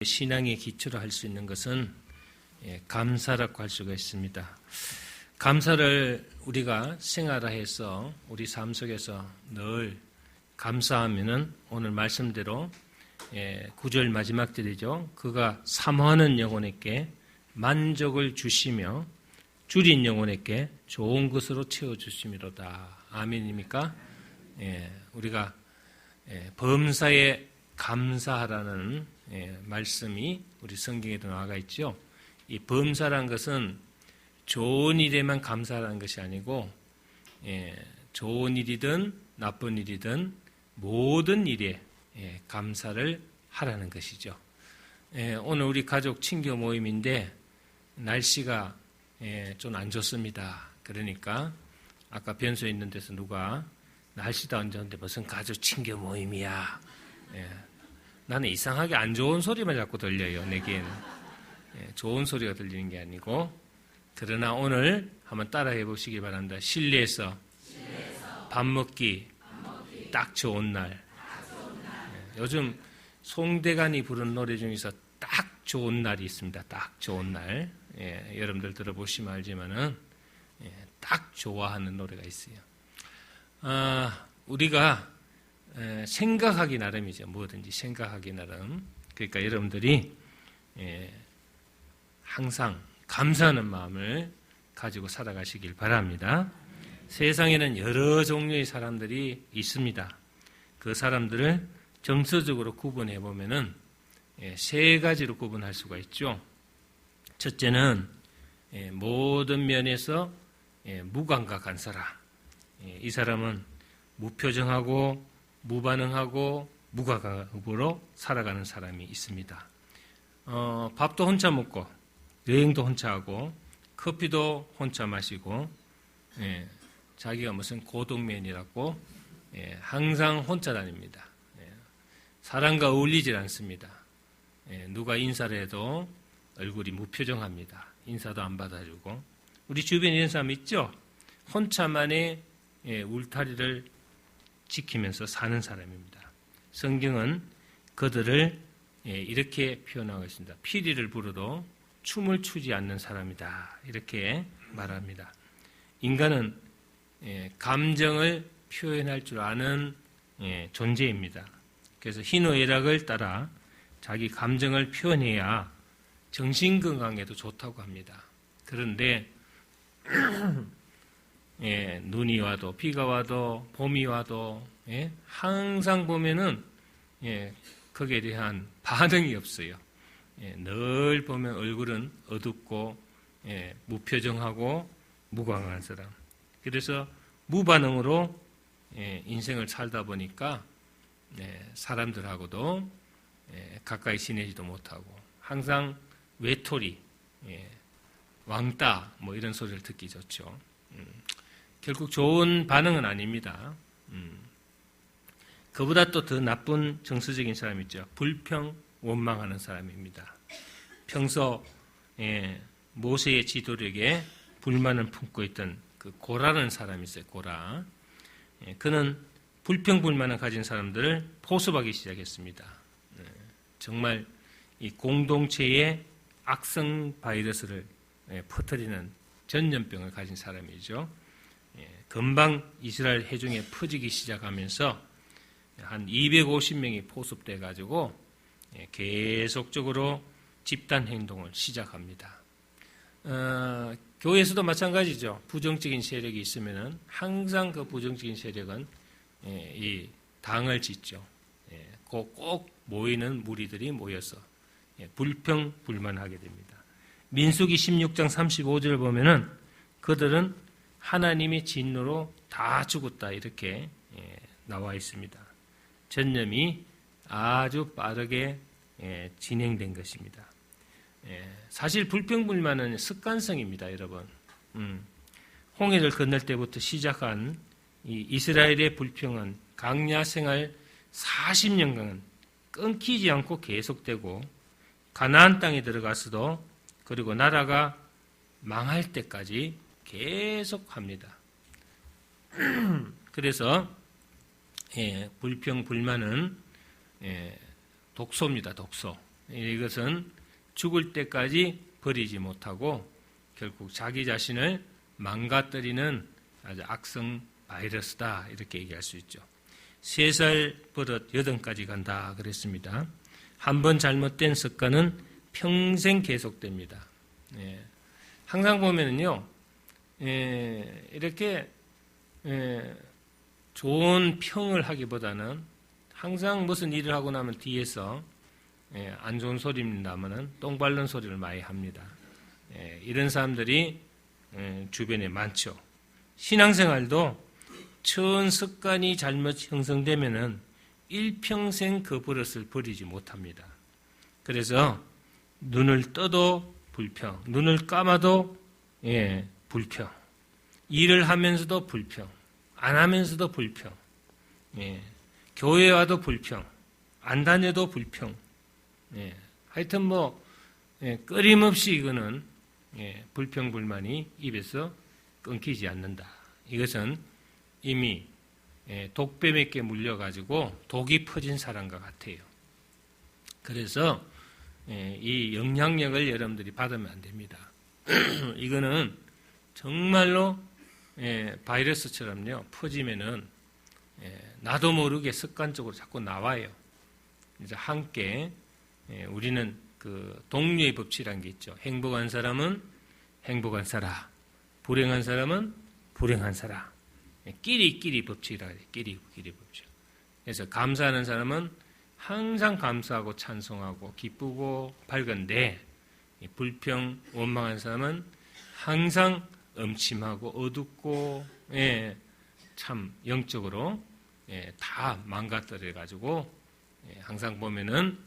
신앙의 기초로 할 수 있는 것은 감사라고 할 수가 있습니다. 감사를 우리가 생활화해서 우리 삶 속에서 늘 감사하면은 오늘 말씀대로 9절 마지막 절이죠. 그가 사모하는 영혼에게 만족을 주시며 줄인 영혼에게 좋은 것으로 채워주심이로다. 아멘입니까? 우리가 범사에 감사하라는 말씀이 우리 성경에도 나와 있죠. 이 범사라는 것은 좋은 일에만 감사하라는 것이 아니고 좋은 일이든 나쁜 일이든 모든 일에 감사를 하라는 것이죠. 오늘 우리 가족 친교 모임인데 날씨가 좀 안 좋습니다. 그러니까 아까 변소에 있는 데서 누가 날씨도 안 좋은데 무슨 가족 친교 모임이야. 나는 이상하게 안 좋은 소리만 자꾸 들려요. 내게는 좋은 소리가 들리는 게 아니고, 그러나 오늘 한번 따라해 보시기 바랍니다. 실내에서 밥 먹기 딱 좋은 날. 요즘 송대관이 부른 노래 중에서 딱 좋은 날이 있습니다. 딱 좋은 날. 여러분들 들어보시면 알지만은 딱 좋아하는 노래가 있어요. 우리가 생각하기 나름이죠. 뭐든지 생각하기 나름. 그러니까 여러분들이 항상 감사하는 마음을 가지고 살아가시길 바랍니다. 세상에는 여러 종류의 사람들이 있습니다. 그 사람들을 정서적으로 구분해 보면은 세 가지로 구분할 수가 있죠. 첫째는 모든 면에서 무감각한 사람. 이 사람은 무표정하고 무반응하고 무감각으로 살아가는 사람이 있습니다. 밥도 혼자 먹고 여행도 혼자 하고 커피도 혼자 마시고 자기가 무슨 고독면이라고 항상 혼자 다닙니다. 사람과 어울리질 않습니다. 누가 인사를 해도 얼굴이 무표정합니다. 인사도 안 받아주고. 우리 주변에 이런 사람 있죠? 혼자만의 울타리를 지키면서 사는 사람입니다. 성경은 그들을 이렇게 표현하고 있습니다. 피리를 부르도 춤을 추지 않는 사람이다. 이렇게 말합니다. 인간은 감정을 표현할 줄 아는 존재입니다. 그래서 희노애락을 따라 자기 감정을 표현해야 정신건강에도 좋다고 합니다. 그런데 눈이 와도 비가 와도 봄이 와도 항상 보면은 거기에 대한 반응이 없어요. 늘 보면 얼굴은 어둡고 무표정하고 무감각한 사람. 그래서 무반응으로 인생을 살다 보니까 사람들하고도 가까이 지내지도 못하고 항상 외톨이, 왕따 뭐 이런 소리를 듣기 좋죠. 결국 좋은 반응은 아닙니다. 그보다 또 더 나쁜 정서적인 사람이 있죠. 불평, 원망하는 사람입니다. 평소 모세의 지도력에 불만을 품고 있던 그 고라는 사람이 있어요. 고라. 그는 불평, 불만을 가진 사람들을 포섭하기 시작했습니다. 정말 이 공동체의 악성 바이러스를 퍼뜨리는 전염병을 가진 사람이죠. 금방 이스라엘 회중에 퍼지기 시작하면서 한 250명이 포섭돼 가지고 계속적으로 집단 행동을 시작합니다. 교회에서도 마찬가지죠. 부정적인 세력이 있으면은 항상 그 부정적인 세력은 이 당을 짓죠. 꼭 모이는 무리들이 모여서 불평 불만하게 됩니다. 민수기 16장 35절 보면은 그들은 하나님의 진노로 다 죽었다 이렇게 나와 있습니다. 전염이 아주 빠르게 진행된 것입니다. 사실 불평불만은 습관성입니다, 여러분. 홍해를 건널 때부터 시작한 이 이스라엘의 불평은 광야 생활 40년간 끊기지 않고 계속되고 가나안 땅에 들어가서도 그리고 나라가 망할 때까지 계속합니다. 그래서 불평, 불만은 독소입니다. 독소. 이것은 죽을 때까지 버리지 못하고 결국 자기 자신을 망가뜨리는 아주 악성 바이러스다 이렇게 얘기할 수 있죠. 3살 버릇 8까지 간다 그랬습니다. 한번 잘못된 습관은 평생 계속됩니다. 항상 보면은요, 이렇게 좋은 평을 하기보다는 항상 무슨 일을 하고 나면 뒤에서 안 좋은 소리를 나면은 똥 밟는 소리를 많이 합니다. 이런 사람들이 주변에 많죠. 신앙생활도 처음 습관이 잘못 형성되면은 일평생 그 버릇을 버리지 못합니다. 그래서 눈을 떠도 불평, 눈을 감아도 불평, 일을 하면서도 불평, 안 하면서도 불평, 교회 와도 불평, 안 다녀도 불평. 하여튼 끊임없이 이거는 불평 불만이 입에서 끊기지 않는다. 이것은 이미 독뱀에게 물려가지고 독이 퍼진 사람과 같아요. 그래서 이 영향력을 여러분들이 받으면 안 됩니다. 이거는 정말로 바이러스처럼요 퍼지면은 나도 모르게 습관적으로 자꾸 나와요. 이제 함께 우리는 그 동료의 법칙이라는 게 있죠. 행복한 사람은 행복한 사람, 불행한 사람은 불행한 사람. 끼리 법칙이라 해요. 끼리 법칙. 그래서 감사하는 사람은 항상 감사하고 찬송하고 기쁘고 밝은데 불평, 원망한 사람은 항상 음침하고 어둡고 참 영적으로 다 망가뜨려가지고 항상 보면은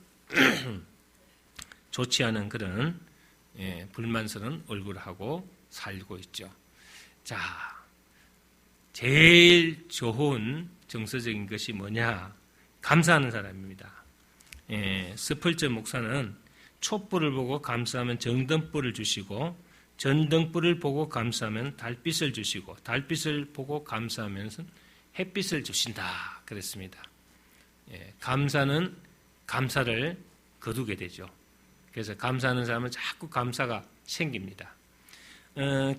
좋지 않은 그런 불만스러운 얼굴을 하고 살고 있죠. 자, 제일 좋은 정서적인 것이 뭐냐? 감사하는 사람입니다. 스펄전 목사는 촛불을 보고 감사하면 정등불을 주시고 전등불을 보고 감사하면 달빛을 주시고 달빛을 보고 감사하면 햇빛을 주신다 그랬습니다. 감사는 감사를 거두게 되죠. 그래서 감사하는 사람은 자꾸 감사가 생깁니다.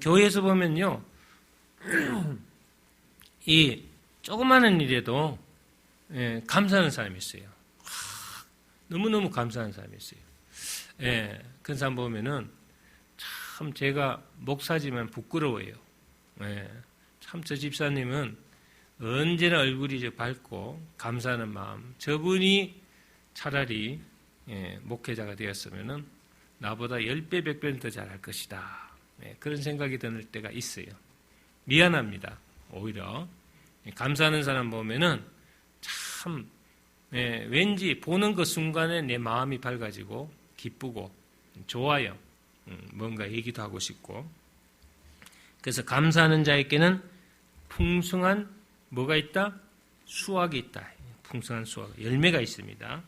교회에서 보면요, 이 조그마한 일에도 감사하는 사람이 있어요. 너무너무 감사하는 사람이 있어요. 그 사람 보면은 참 제가 목사지만 부끄러워요. 참 저 집사님은 언제나 얼굴이 밝고 감사하는 마음. 저분이 차라리 목회자가 되었으면은 나보다 10배, 100배는 더 잘할 것이다. 그런 생각이 드는 때가 있어요. 미안합니다. 오히려 감사하는 사람 보면은 참 왠지 보는 그 순간에 내 마음이 밝아지고 기쁘고 좋아요. 뭔가 얘기도 하고 싶고. 그래서 감사하는 자에게는 풍성한 뭐가 있다? 수확이 있다. 풍성한 수확, 열매가 있습니다.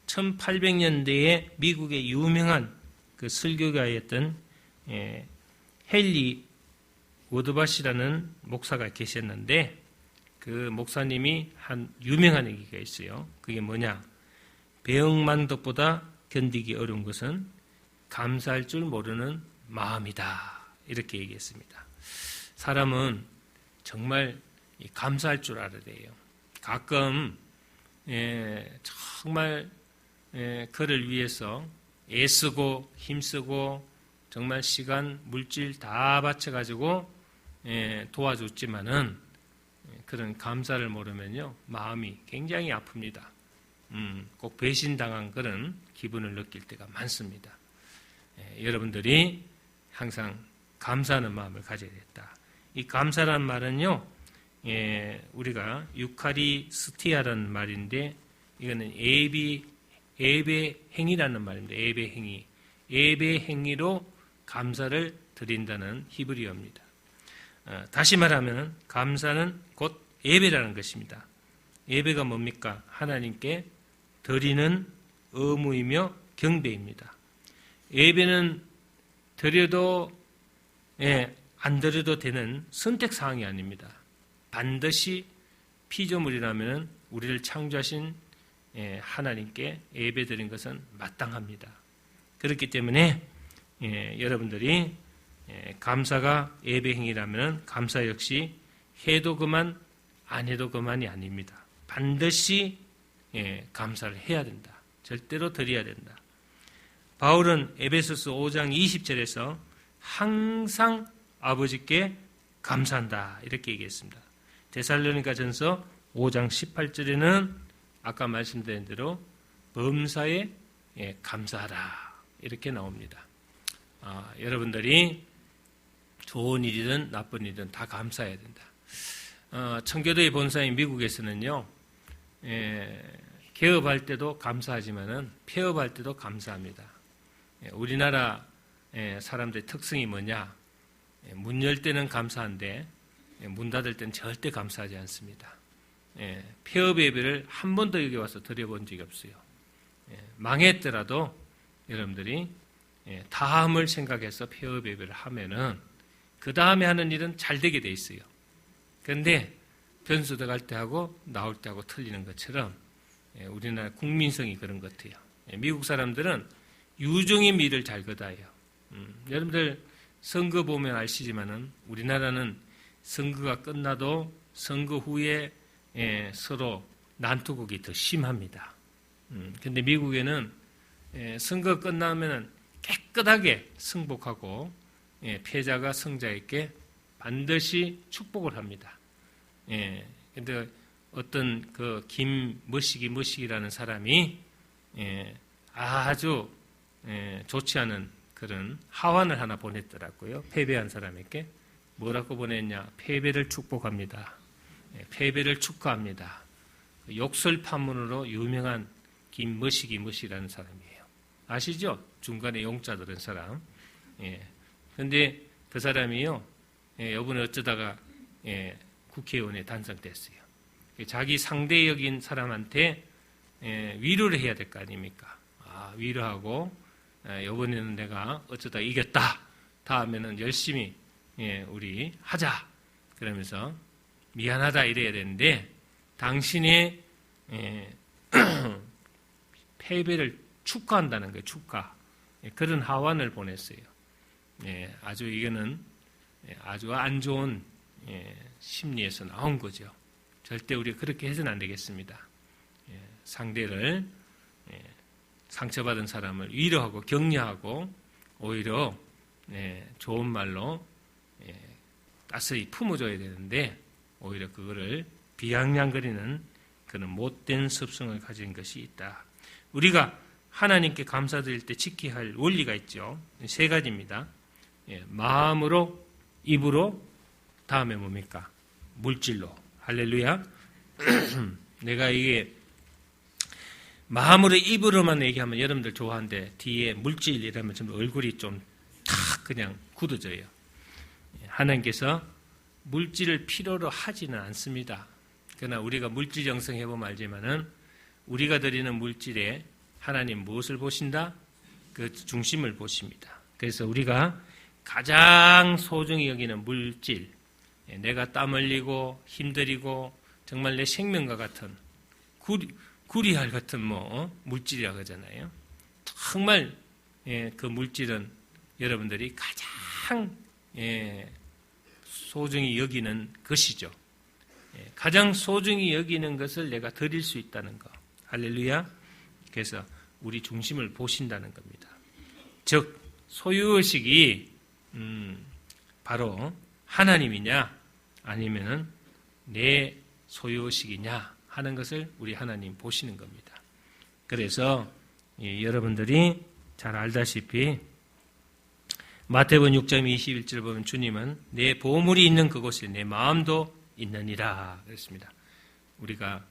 1800년대에 미국의 유명한 그 설교가였던 헨리 워드바시라는 목사가 계셨는데 그 목사님이 한 유명한 얘기가 있어요. 그게 뭐냐? 배영만덕보다 견디기 어려운 것은 감사할 줄 모르는 마음이다. 이렇게 얘기했습니다. 사람은 정말 감사할 줄 알아야 돼요. 가끔 정말 그를 위해서 애쓰고 힘쓰고 정말 시간, 물질 다 바쳐가지고 도와줬지만은 그런 감사를 모르면요 마음이 굉장히 아픕니다. 꼭 배신당한 그런 기분을 느낄 때가 많습니다. 여러분들이 항상 감사하는 마음을 가져야 됐다. 이 감사란 말은요, 우리가 유카리스티아라는 말인데 이거는 예배행위라는 말입니다. 예배행위. 예배행위로 감사를 드린다는 히브리어입니다. 다시 말하면 감사는 곧 예배라는 것입니다. 예배가 뭡니까? 하나님께 드리는 의무이며 경배입니다. 예배는 드려도 안 드려도 되는 선택사항이 아닙니다. 반드시 피조물이라면 우리를 창조하신 하나님께 예배드린 것은 마땅합니다. 그렇기 때문에 여러분들이 감사가 예배 행위라면 감사 역시 해도 그만 안 해도 그만이 아닙니다. 반드시 감사를 해야 된다. 절대로 드려야 된다. 바울은 에베소서 5장 20절에서 항상 아버지께 감사한다 이렇게 얘기했습니다. 데살로니가전서 5장 18절에는 아까 말씀드린 대로 범사에 감사하라 이렇게 나옵니다. 여러분들이 좋은 일이든 나쁜 일이든 다 감사해야 된다. 청교도의 본사인 미국에서는요, 개업할 때도 감사하지만은 폐업할 때도 감사합니다. 우리나라 사람들의 특성이 뭐냐? 문 열 때는 감사한데 문 닫을 때는 절대 감사하지 않습니다. 폐업 예배를 한 번도 여기 와서 드려본 적이 없어요. 망했더라도 여러분들이 다음을 생각해서 폐업 예배를 하면은 그 다음에 하는 일은 잘 되게 돼 있어요. 그런데 변수 들어갈 때 하고 나올 때 하고 틀리는 것처럼 우리나라 국민성이 그런 것 같아요. 미국 사람들은 유종의 미를 잘 거다요. 여러분들 선거 보면 아시지만은 우리나라는 선거가 끝나도 선거 후에 서로 난투극이 더 심합니다. 근데 미국에는 선거 끝나면 깨끗하게 승복하고 패자가 승자에게 반드시 축복을 합니다. 근데 어떤 그 김머시기라는 사람이 아주 좋지 않은 그런 하환을 하나 보냈더라고요. 패배한 사람에게 뭐라고 보냈냐? 패배를 축복합니다. 패배를 축하합니다. 욕설 파문으로 유명한 김머시기라는 사람이에요. 아시죠? 중간에 용자 들은 사람. 그런데 그 사람이요, 이번에 어쩌다가 국회의원에 당선됐어요. 자기 상대 여긴 사람한테 위로를 해야 될 거 아닙니까? 위로하고 이번에는 내가 어쩌다 이겼다. 다음에는 열심히 우리 하자. 그러면서 미안하다 이래야 되는데 당신의 패배를 축하한다는 거예요. 축하. 그런 하완을 보냈어요. 아주 이거는 아주 안 좋은 심리에서 나온 거죠. 절대 우리가 그렇게 해서는 안 되겠습니다. 상대를 상처받은 사람을 위로하고 격려하고 오히려 좋은 말로 따스히 품어줘야 되는데 오히려 그거를 비아냥거리는 그런 못된 습성을 가진 것이 있다. 우리가 하나님께 감사드릴 때 지켜야 할 원리가 있죠. 3가지입니다. 마음으로, 입으로, 다음에 뭡니까? 물질로. 할렐루야. 내가 이게 마음으로, 입으로만 얘기하면 여러분들 좋아하는데 뒤에 물질이라면 좀 얼굴이 좀 탁 그냥 굳어져요. 하나님께서 물질을 필요로 하지는 않습니다. 그러나 우리가 물질 영성해보면 알지만은 우리가 드리는 물질에 하나님 무엇을 보신다? 그 중심을 보십니다. 그래서 우리가 가장 소중히 여기는 물질, 내가 땀 흘리고 힘들이고 정말 내 생명과 같은 구리알 같은 물질이라고 하잖아요. 정말 그 물질은 여러분들이 가장 소중히 여기는 것이죠. 가장 소중히 여기는 것을 내가 드릴 수 있다는 것. 할렐루야. 그래서 우리 중심을 보신다는 겁니다. 즉 소유의식이 바로 하나님이냐 아니면은 내 소유의식이냐 하는 것을 우리 하나님 보시는 겁니다. 그래서 여러분들이 잘 알다시피 마태복음 6장 21절 보면 주님은 내 보물이 있는 그곳에 내 마음도 있느니라 그랬습니다. 우리가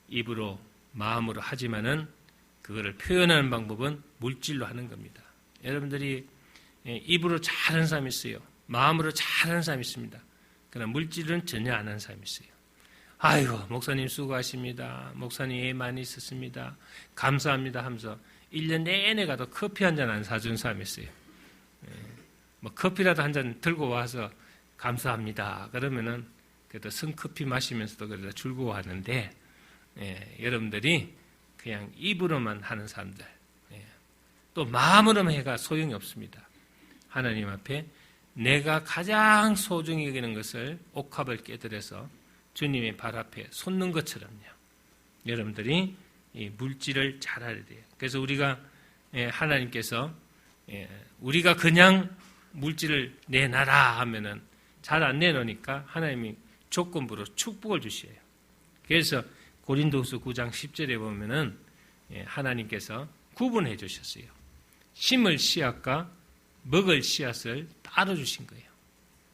입으로 마음으로 하지만은 그거를 표현하는 방법은 물질로 하는 겁니다. 여러분들이 입으로 잘하는 사람이 있어요. 마음으로 잘하는 사람이 있습니다. 그러나 물질은 전혀 안 하는 사람이 있어요. 아이고 목사님 수고하십니다. 목사님 애 많이 있었습니다. 감사합니다 하면서 1년 내내 가도 커피 한 잔 안 사준 사람이 있어요. 커피라도 한 잔 들고 와서 감사합니다. 그러면은 그래도 생커피 마시면서도 그래도 즐거워하는데 여러분들이 그냥 입으로만 하는 사람들, 또 마음으로만 해가 소용이 없습니다. 하나님 앞에 내가 가장 소중히 여기는 것을 옥합을 깨뜨려서 주님의 발 앞에 솟는 것처럼요. 여러분들이 이 물질을 잘 알아야 돼요. 그래서 우리가 하나님께서 우리가 그냥 물질을 내놔라 하면은 잘 안 내놓으니까 하나님이 조건부로 축복을 주셔요. 그래서 고린도후서 9장 10절에 보면은 하나님께서 구분해 주셨어요. 심을 씨앗과 먹을 씨앗을 따로 주신 거예요.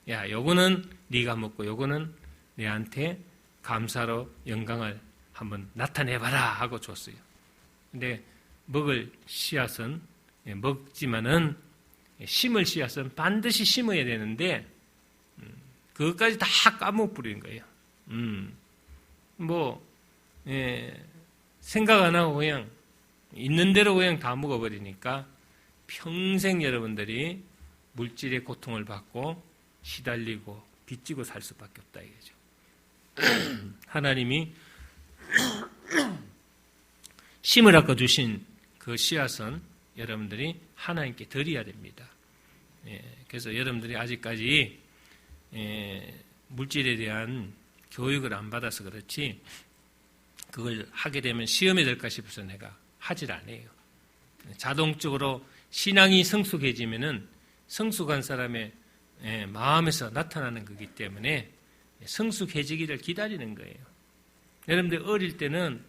야, 요거는 네가 먹고 요거는 내한테 감사로 영광을 한번 나타내봐라 하고 줬어요. 근데 먹을 씨앗은 먹지만은 심을 씨앗은 반드시 심어야 되는데 그것까지 다 까먹어버리는 거예요. 생각 안 하고 그냥 있는 대로 그냥 다 먹어버리니까 평생 여러분들이 물질의 고통을 받고 시달리고 빚지고 살 수밖에 없다 이거죠. 하나님이 심을 아까 주신 그 씨앗은 여러분들이 하나님께 드려야 됩니다. 그래서 여러분들이 아직까지 물질에 대한 교육을 안 받아서 그렇지 그걸 하게 되면 시험에 들까 싶어서 내가 하질 않아요. 자동적으로 신앙이 성숙해지면은 성숙한 사람의 마음에서 나타나는 거기 때문에 성숙해지기를 기다리는 거예요. 여러분들 어릴 때는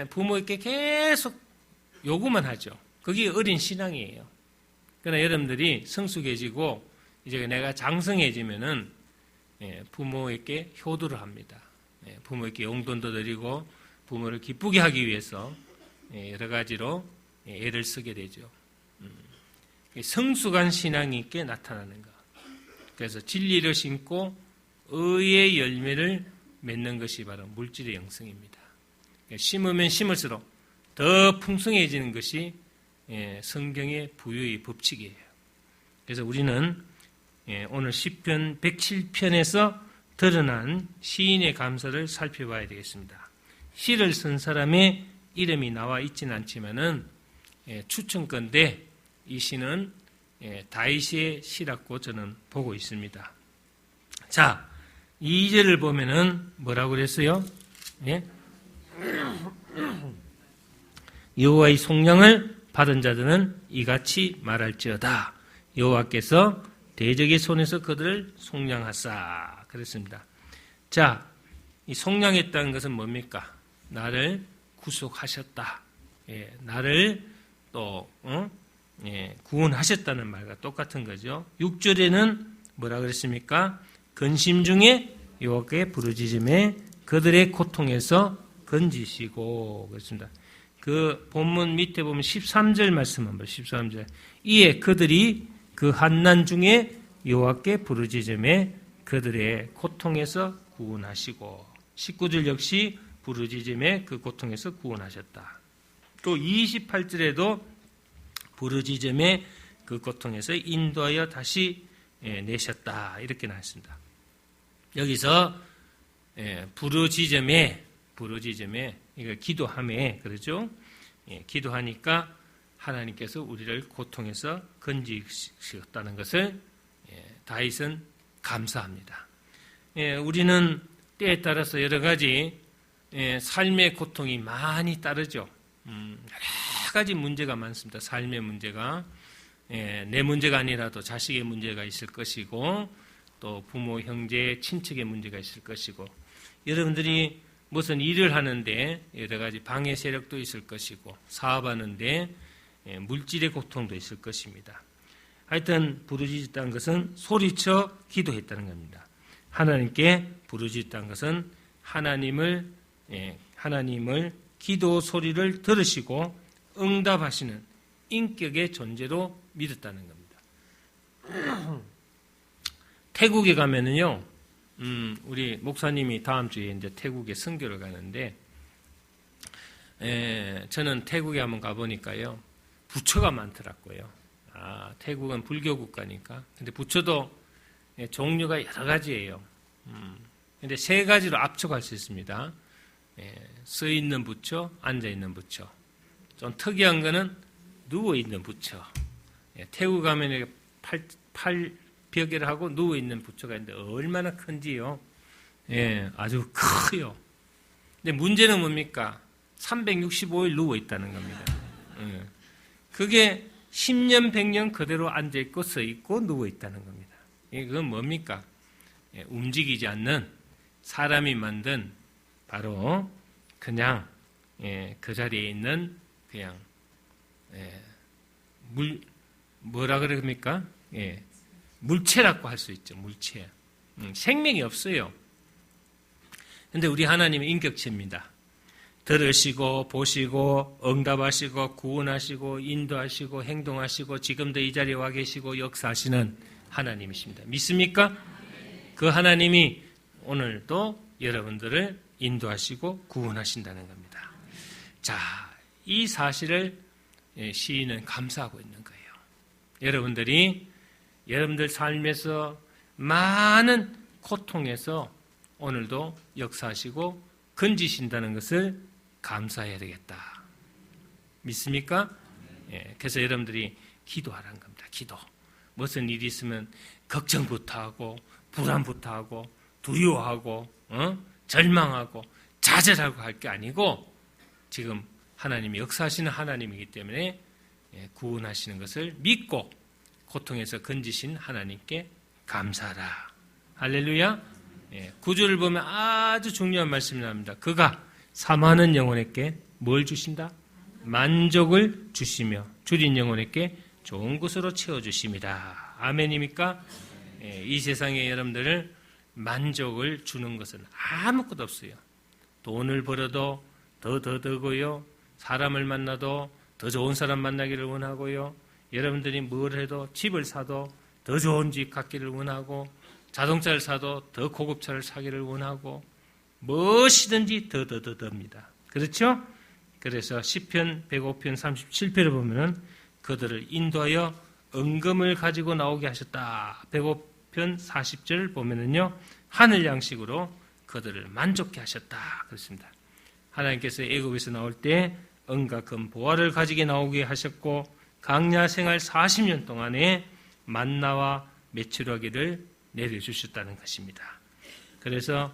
부모에게 계속 요구만 하죠. 그게 어린 신앙이에요. 그러나 여러분들이 성숙해지고 이제 내가 장성해지면은 부모에게 효도를 합니다. 부모에게 용돈도 드리고 부모를 기쁘게 하기 위해서 여러 가지로 애를 쓰게 되죠. 성숙한 신앙이 있게 나타나는 것. 그래서 진리를 심고 의의 열매를 맺는 것이 바로 물질의 영성입니다. 심으면 심을수록 더 풍성해지는 것이 성경의 부유의 법칙이에요. 그래서 우리는 오늘 시편 107편에서 드러난 시인의 감사를 살펴봐야 되겠습니다. 시를 쓴 사람의 이름이 나와 있지는 않지만은 추천건데 이 시는 다윗의 시라고 저는 보고 있습니다. 자, 2절을 보면은 뭐라고 그랬어요? 여호와의 속량을 받은 자들은 이같이 말할지어다. 여호와께서 대적의 손에서 그들을 속량하사 그랬습니다. 자, 이 속량했다는 것은 뭡니까? 나를 구속하셨다. 나를 또 구원하셨다는 말과 똑같은 거죠. 6절에는 뭐라 그랬습니까? 근심 중에 여호와께 부르짖음에 그들의 고통에서 건지시고 그랬습니다. 그 본문 밑에 보면 13절 말씀 한번 13절. 이에 그들이 그 환난 중에 여호와께 부르짖음에 그들의 고통에서 구원하시고 19절 역시 부르짖음에 그 고통에서 구원하셨다. 또 28절에도 부르짖음에 그 고통에서 인도하여 다시 내셨다. 이렇게 나왔습니다. 여기서 부르짖음에 이거 기도함에 그러죠. 기도하니까 하나님께서 우리를 고통에서 건지셨다는 것을 다윗은 감사합니다. 우리는 때에 따라서 여러 가지 삶의 고통이 많이 따르죠. 여러 가지 문제가 많습니다. 삶의 문제가 내 문제가 아니라도 자식의 문제가 있을 것이고 또 부모, 형제, 친척의 문제가 있을 것이고 여러분들이 무슨 일을 하는데 여러 가지 방해 세력도 있을 것이고 사업하는데 물질의 고통도 있을 것입니다. 하여튼 부르짖었다는 것은 소리쳐 기도했다는 겁니다. 하나님께 부르짖었다는 것은 하나님을 기도 소리를 들으시고 응답하시는 인격의 존재로 믿었다는 겁니다. 태국에 가면은요, 우리 목사님이 다음 주에 이제 태국에 선교를 가는데, 저는 태국에 한번 가보니까요, 부처가 많더라고요. 태국은 불교 국가니까. 근데 부처도 종류가 여러 가지예요. 근데 세 가지로 압축할 수 있습니다. 서 있는 부처, 앉아 있는 부처. 좀 특이한 거는 누워 있는 부처. 태국 가면 팔 벽에를 하고 누워 있는 부처가 있는데 얼마나 큰지요. 아주 커요. 근데 문제는 뭡니까? 365일 누워 있다는 겁니다. 그게 10년, 100년 그대로 앉아 있고 서 있고 누워 있다는 겁니다. 그건 뭡니까? 움직이지 않는 사람이 만든 바로 그냥 그 자리에 있는 그냥 뭐라 그럽니까? 물체라고 할 수 있죠. 물체. 생명이 없어요. 근데 우리 하나님은 인격체입니다. 들으시고 보시고 응답하시고 구원하시고 인도하시고 행동하시고 지금도 이 자리에 와 계시고 역사하시는 하나님이십니다. 믿습니까? 그 하나님이 오늘도 여러분들을 인도하시고 구원하신다는 겁니다. 자, 이 사실을 시인은 감사하고 있는 거예요. 여러분들 삶에서 많은 고통에서 오늘도 역사하시고 건지신다는 것을 감사해야 되겠다. 믿습니까? 그래서 여러분들이 기도하라는 겁니다. 기도. 무슨 일이 있으면 걱정부터 하고 불안부터 하고 두려워하고 절망하고 좌절하고 할 게 아니고 지금 하나님이 역사하시는 하나님이기 때문에 구원하시는 것을 믿고 고통에서 건지신 하나님께 감사하라. 할렐루야. 9절을 보면 아주 중요한 말씀이 나옵니다. 그가 사모하는 영혼에게 뭘 주신다? 만족을 주시며 줄인 영혼에게 좋은 것으로 채워주십니다. 아멘입니까? 이 세상에 여러분들을 만족을 주는 것은 아무것도 없어요. 돈을 벌어도 더 더고요. 사람을 만나도 더 좋은 사람 만나기를 원하고요. 여러분들이 뭘 해도 집을 사도 더 좋은 집 갖기를 원하고 자동차를 사도 더 고급차를 사기를 원하고 무엇이든지 더입니다. 그렇죠? 그래서 시편 105편 37편을 보면은 그들을 인도하여 은금을 가지고 나오게 하셨다. 105편 40절 보면은요. 하늘 양식으로 그들을 만족케 하셨다. 그렇습니다. 하나님께서 애굽에서 나올 때 은과 금 보화를 가지게 나오게 하셨고 광야 생활 40년 동안에 만나와 메추라기를 내려주셨다는 것입니다. 그래서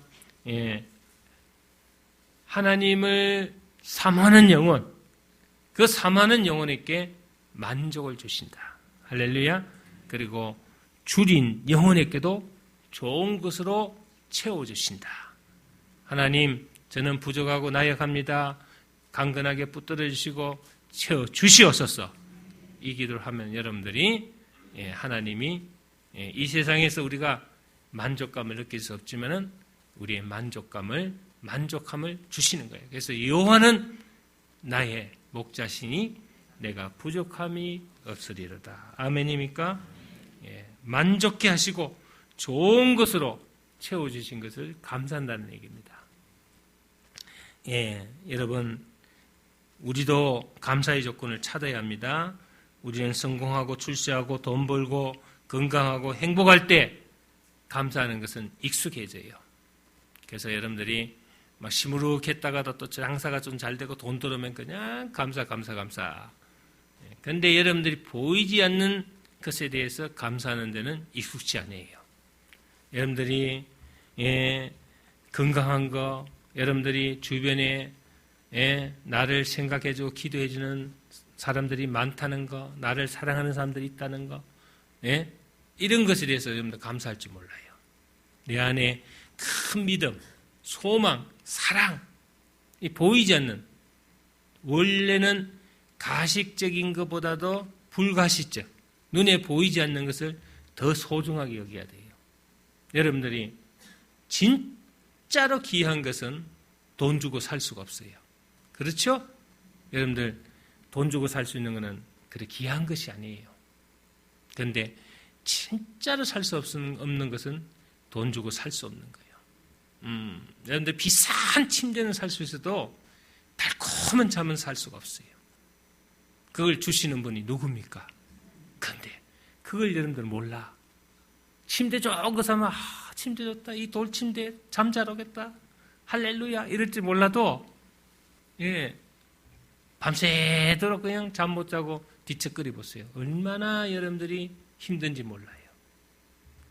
하나님을 사모하는 영혼, 그 사모하는 영혼에게 만족을 주신다. 할렐루야. 그리고 줄인 영혼에게도 좋은 것으로 채워주신다. 하나님, 저는 부족하고 나약합니다. 강건하게 붙들어 주시고 채워주시옵소서. 이 기도를 하면 여러분들이 하나님이 이 세상에서 우리가 만족감을 느낄 수 없지만은 우리의 만족함을 주시는 거예요. 그래서 여호와는 나의 목자시니 내가 부족함이 없으리로다. 아멘입니까? 만족해 하시고 좋은 것으로 채워주신 것을 감사한다는 얘기입니다. 여러분, 우리도 감사의 조건을 찾아야 합니다. 우리는 성공하고 출세하고 돈 벌고 건강하고 행복할 때 감사하는 것은 익숙해져요. 그래서 여러분들이 막 시무룩했다가도 또 장사가 좀 잘 되고 돈 들어오면 그냥 감사. 그런데 여러분들이 보이지 않는 것에 대해서 감사하는 데는 익숙치 않아요. 여러분들이 건강한 거, 여러분들이 주변에 나를 생각해주고 기도해주는 사람들이 많다는 거, 나를 사랑하는 사람들이 있다는 거, 이런 것에 대해서 여러분들 감사할 줄 몰라요. 내 안에 큰 믿음, 소망, 사랑, 이 보이지 않는, 원래는 가식적인 것보다도 불가시적, 눈에 보이지 않는 것을 더 소중하게 여겨야 돼요. 여러분들이 진짜로 귀한 것은 돈 주고 살 수가 없어요. 그렇죠? 여러분들 돈 주고 살 수 있는 것은 그렇게 귀한 것이 아니에요. 그런데 진짜로 살 수 없는 것은 돈 주고 살 수 없는 거예요. 여러분들 비싼 침대는 살 수 있어도 달콤한 잠은 살 수가 없어요. 그걸 주시는 분이 누굽니까? 그런데 그걸 여러분들 몰라. 침대 좋은 거 사면 침대 좋다. 이 돌침대 잠 잘 오겠다. 할렐루야 이럴지 몰라도 밤새도록 그냥 잠 못 자고 뒤척거리 보세요. 얼마나 여러분들이 힘든지 몰라요.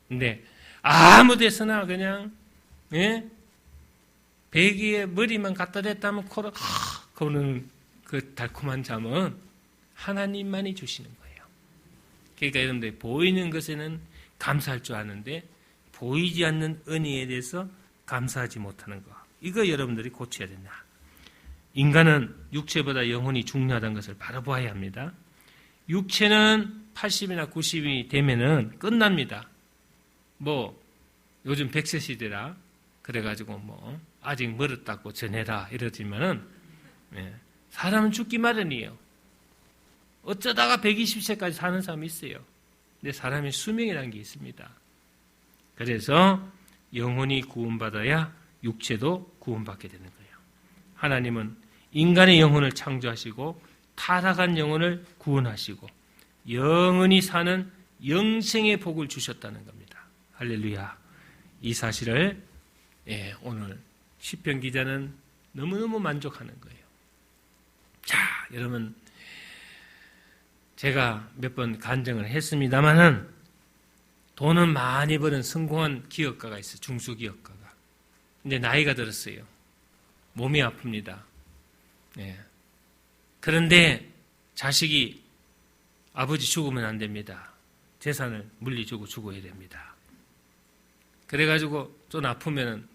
근데 아무 데서나 그냥 베개에 머리만 갖다 댔다면 코로 거는 그 달콤한 잠은 하나님만이 주시는 거예요. 그러니까 여러분들 보이는 것에는 감사할 줄 아는데 보이지 않는 은혜에 대해서 감사하지 못하는 거. 이거 여러분들이 고쳐야 된다. 인간은 육체보다 영혼이 중요하다는 것을 바로 보아야 합니다. 육체는 80이나 90이 되면은 끝납니다. 요즘 100세 시대라 그래가지고 아직 멀었다고 전해라 이러지만은 사람은 죽기 마련이에요. 어쩌다가 120세까지 사는 사람이 있어요. 근데 사람의 수명이라는 게 있습니다. 그래서 영혼이 구원받아야 육체도 구원받게 되는 거예요. 하나님은 인간의 영혼을 창조하시고 타락한 영혼을 구원하시고 영원히 사는 영생의 복을 주셨다는 겁니다. 할렐루야. 이 사실을 오늘 시편 기자는 너무너무 만족하는 거예요. 자, 여러분 제가 몇 번 간증을 했습니다마는 돈은 많이 버는 성공한 기업가가 있어요. 중소기업가가. 근데 나이가 들었어요. 몸이 아픕니다. 그런데 자식이 아버지 죽으면 안 됩니다. 재산을 물리주고 죽어야 됩니다. 그래가지고 좀 아프면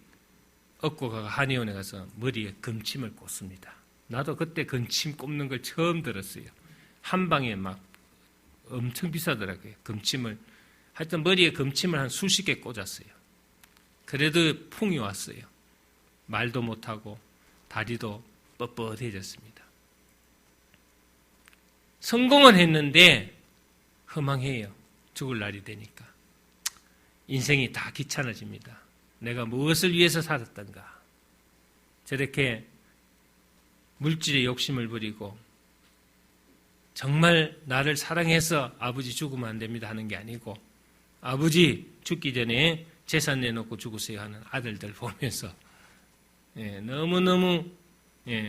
업고 가서 한의원에 가서 머리에 금침을 꽂습니다. 나도 그때 금침 꼽는 걸 처음 들었어요. 한 방에 막 엄청 비싸더라고요. 금침을. 하여튼 머리에 금침을 한 수십 개 꽂았어요. 그래도 풍이 왔어요. 말도 못하고 다리도 뻣뻣해졌습니다. 성공은 했는데 허망해요. 죽을 날이 되니까. 인생이 다 귀찮아집니다. 내가 무엇을 위해서 살았던가. 저렇게 물질에 욕심을 부리고 정말 나를 사랑해서 아버지 죽으면 안 됩니다 하는 게 아니고 아버지 죽기 전에 재산 내놓고 죽으세요 하는 아들들 보면서 너무너무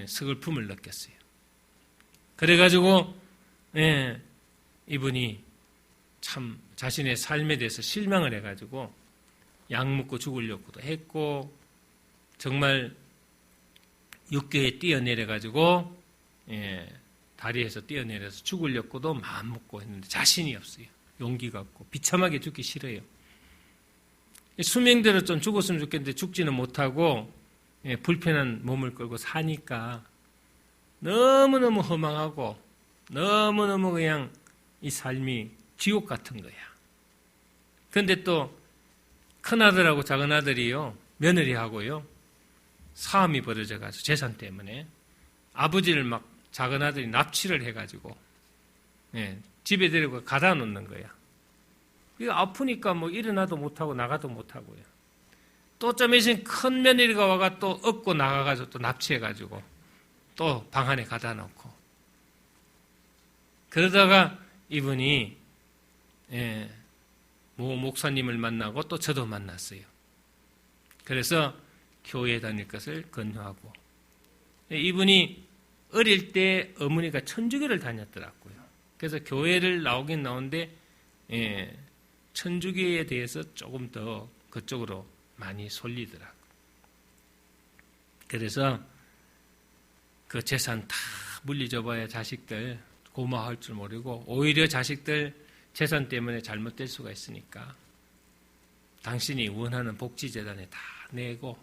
슬픔을 느꼈어요. 그래가지고 이분이 참 자신의 삶에 대해서 실망을 해가지고 약 먹고 죽으려고도 했고 정말 육교에 뛰어내려가지고 다리에서 뛰어내려서 죽으려고도 마음 먹고 했는데 자신이 없어요. 용기가 없고 비참하게 죽기 싫어요. 수명대로 좀 죽었으면 좋겠는데 죽지는 못하고 불편한 몸을 끌고 사니까 너무너무 허망하고 너무너무 그냥 이 삶이 지옥 같은 거야. 그런데 또 큰아들하고 작은아들이요. 며느리하고요. 싸움이 벌어져가지고 재산 때문에 아버지를 막 작은아들이 납치를 해가지고 집에 데리고 가다 놓는 거야. 아프니까 일어나도 못하고 나가도 못하고요. 또 좀 있으면 큰 며느리가 와가 또 업고 나가가지고 또 납치해가지고 또 방 안에 가다 놓고 그러다가 이분이 모 목사님을 만나고 또 저도 만났어요. 그래서 교회에 다닐 것을 권유하고 이분이 어릴 때 어머니가 천주교를 다녔더라고요. 그래서 교회를 나오긴 나오는데 천주교에 대해서 조금 더 그쪽으로 많이 쏠리더라고요. 그래서 그 재산 다 물리줘봐야 자식들 고마워할 줄 모르고 오히려 자식들 재산 때문에 잘못될 수가 있으니까 당신이 원하는 복지재단에 다 내고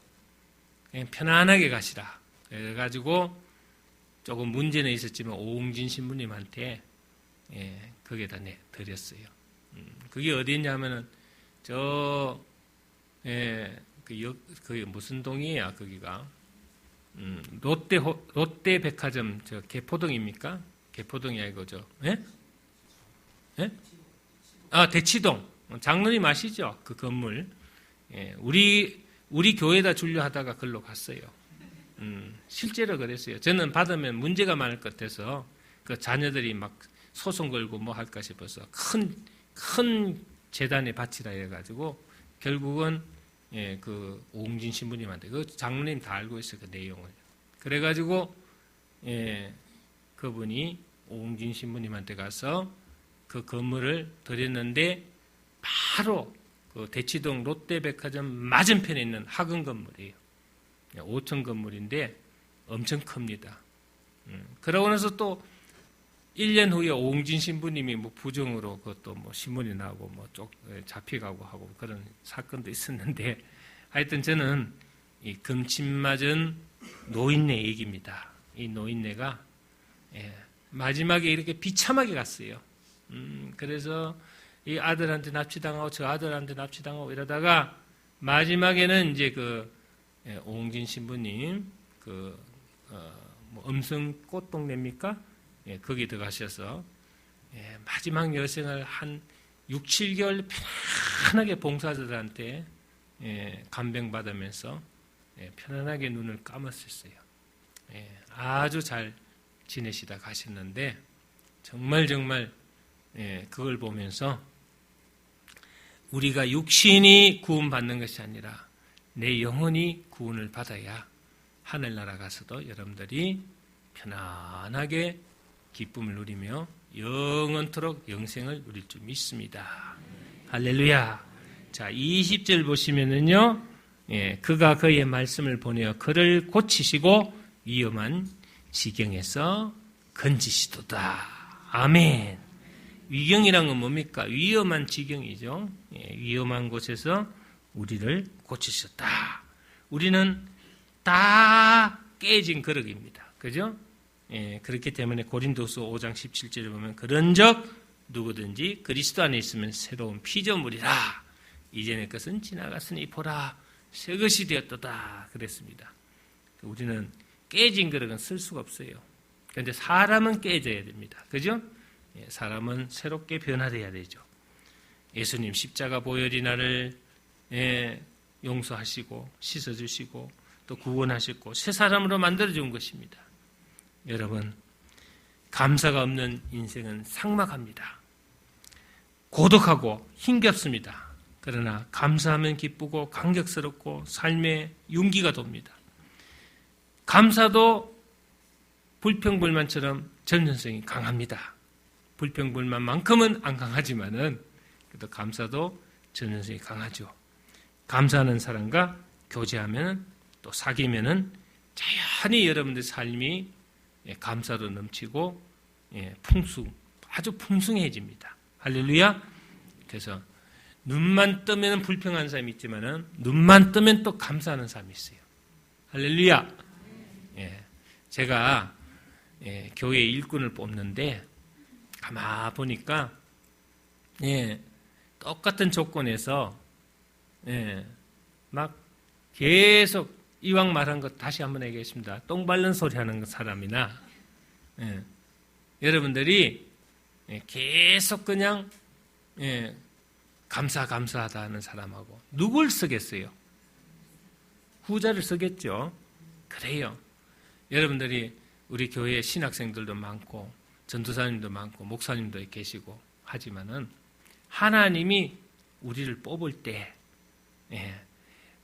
그냥 편안하게 가시라. 그래가지고 조금 문제는 있었지만 오웅진 신부님한테 거기에다 드렸어요. 그게 어디냐면은 그게 무슨 동이에요? 거기가 롯데백화점 개포동입니까? 개포동이 아니고 대치동 장로님 아시죠? 그 건물 우리 교회에다 주려 하다가 글로 갔어요. 실제로 그랬어요. 저는 받으면 문제가 많을 것 같아서 그 자녀들이 막 소송 걸고 뭐 할까 싶어서 큰 재단에 바치라 해가지고 결국은 그 오웅진 신부님한테, 그 장로님 다 알고 있어요, 그 내용을. 그래가지고 그분이 오웅진 신부님한테 가서 그 건물을 드렸는데 바로 그 대치동 롯데백화점 맞은편에 있는 학원 건물이에요. 5층 건물인데 엄청 큽니다. 그러고 나서 또 1년 후에 오웅진 신부님이 뭐 부정으로 그것도 뭐 신문이 나오고 뭐 잡혀가고 하고 그런 사건도 있었는데, 하여튼 저는 이 금침 맞은 노인네 얘기입니다. 이 노인네가 마지막에 이렇게 비참하게 갔어요. 그래서 이 아들한테 납치당하고 저 아들한테 납치당하고 이러다가 마지막에는 이제 그 오웅진 신부님 뭐 음성 꽃동네입니까? 거기 들어가셔서 마지막 여생을 한 6, 7개월 편안하게 봉사자들한테 간병받으면서 편안하게 눈을 감았었어요. 아주 잘 지내시다 가셨는데, 정말 그걸 보면서 우리가 육신이 구원받는 것이 아니라 내 영혼이 구원을 받아야 하늘나라 가서도 여러분들이 편안하게 기쁨을 누리며 영원토록 영생을 누릴 줄 믿습니다. 할렐루야. 자, 20절 보시면은요, 그가 그의 말씀을 보내어 그를 고치시고 위험한 지경에서 건지시도다. 아멘. 위경이란 건 뭡니까? 위험한 지경이죠. 위험한 곳에서 우리를 고치셨다. 우리는 다 깨진 그릇입니다. 그죠? 그렇기 때문에 고린도서 5장 17절에 보면 그런즉 누구든지 그리스도 안에 있으면 새로운 피조물이라. 이전의 것은 지나갔으니 보라 새 것이 되었도다 그랬습니다. 우리는 깨진 그릇은 쓸 수가 없어요. 그런데 사람은 깨져야 됩니다. 그죠? 사람은 새롭게 변화돼야 되죠. 예수님 십자가 보혈이 나를 용서하시고 씻어주시고 또 구원하셨고 새 사람으로 만들어준 것입니다. 여러분, 감사가 없는 인생은 삭막합니다. 고독하고 힘겹습니다. 그러나 감사하면 기쁘고 감격스럽고 삶에 윤기가 돕니다. 감사도 불평불만처럼 전전성이 강합니다. 불평불만만큼은 안 강하지만은 그래도 감사도 전전성이 강하죠. 감사하는 사람과 교제하면 또 사귀면은 자연히 여러분들 삶이 감사로 넘치고 아주 풍성해집니다. 할렐루야. 그래서 눈만 뜨면 불평하는 사람이 있지만은 눈만 뜨면 또 감사하는 사람이 있어요. 할렐루야. 제가 교회 일꾼을 뽑는데 가만 보니까 똑같은 조건에서 막 계속 이왕 말한 것 다시 한번 얘기하겠습니다. 똥 밟는 소리 하는 사람이나 여러분들이 계속 그냥 감사하다 하는 사람하고 누굴 쓰겠어요? 후자를 쓰겠죠. 그래요. 여러분들이 우리 교회에 신학생들도 많고 전도사님도 많고 목사님도 계시고 하지만은 하나님이 우리를 뽑을 때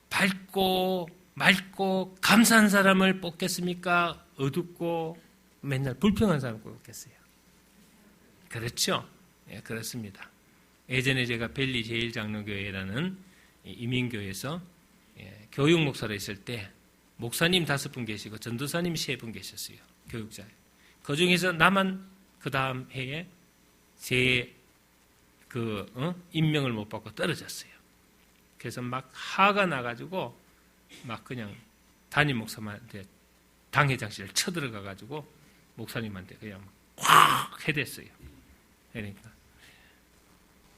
밝고 맑고 감사한 사람을 뽑겠습니까? 어둡고 맨날 불평한 사람을 뽑겠어요. 그렇죠? 그렇습니다. 예전에 제가 벨리 제1장로교회라는 이민교회에서 교육 목사로 있을 때 목사님 5분 계시고 전도사님 3분 계셨어요. 교육자. 그 중에서 나만 그 다음 해에 임명을 못 받고 떨어졌어요. 그래서 막 화가 나가지고 막 그냥 담임 목사님한테 당회장실을 쳐들어가가지고 목사님한테 그냥 확 해댔어요. 그러니까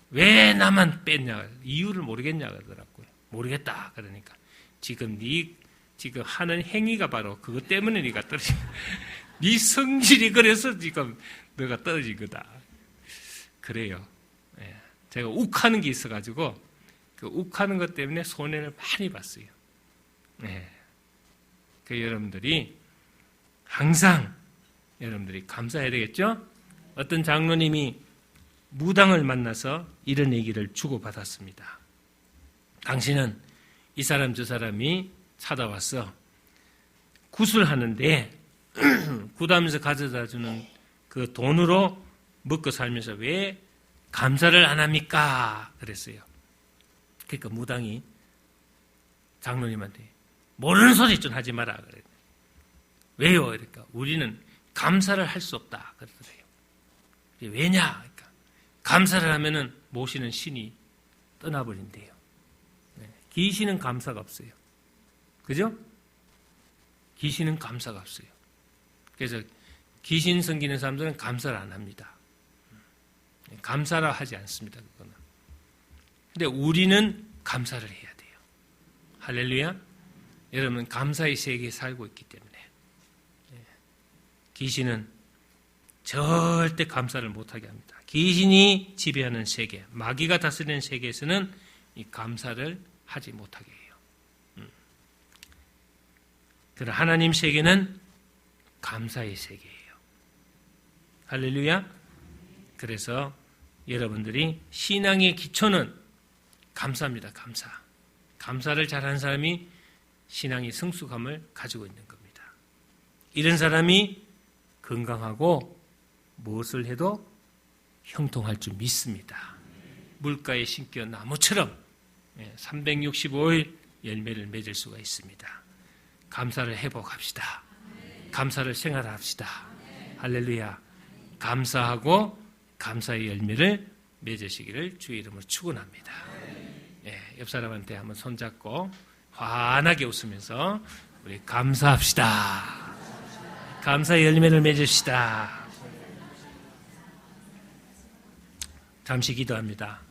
왜 나만 뺐냐, 이유를 모르겠냐 그러더라고요. 모르겠다 그러니까 지금 하는 행위가 바로 그것 때문에 네가 떨어진 거야. 네 성질이 그래서 지금 너가 떨어진 거다. 그래요. 제가 욱하는 게 있어가지고 그 욱하는 것 때문에 손해를 많이 봤어요. 그 여러분들이 항상 여러분들이 감사해야 되겠죠? 어떤 장로님이 무당을 만나서 이런 얘기를 주고받았습니다. 당신은 이 사람 저 사람이 찾아왔어. 구슬하는데 굿하면서 가져다 주는 그 돈으로 먹고 살면서 왜 감사를 안 합니까? 그랬어요. 그러니까 무당이 장로님한테 모르는 소리 좀 하지 마라 그래. 왜요? 그러니까 우리는 감사를 할 수 없다 그러더래요. 왜냐? 그러니까 감사를 하면은 모시는 신이 떠나버린대요. 귀신은 감사가 없어요. 그죠? 귀신은 감사가 없어요. 그래서 귀신 섬기는 사람들은 감사를 안 합니다. 감사라 하지 않습니다. 그거는. 근데 우리는 감사를 해야 돼요. 할렐루야. 여러분 감사의 세계에 살고 있기 때문에 귀신은 절대 감사를 못하게 합니다. 귀신이 지배하는 세계, 마귀가 다스리는 세계에서는 이 감사를 하지 못하게 해요. 그러나 하나님 세계는 감사의 세계예요. 할렐루야. 그래서 여러분들이 신앙의 기초는 감사입니다. 감사. 감사를 잘하는 사람이 신앙의 성숙함을 가지고 있는 겁니다. 이런 사람이 건강하고 무엇을 해도 형통할 줄 믿습니다. 물가에 심겨 나무처럼 365일 열매를 맺을 수가 있습니다. 감사를 회복합시다. 감사를 생활합시다. 할렐루야. 감사하고 감사의 열매를 맺으시기를 주의 이름으로 축원합니다. 옆 사람한테 한번 손잡고 환하게 웃으면서 우리 감사합시다. 감사의 열매를 맺읍시다. 잠시 기도합니다.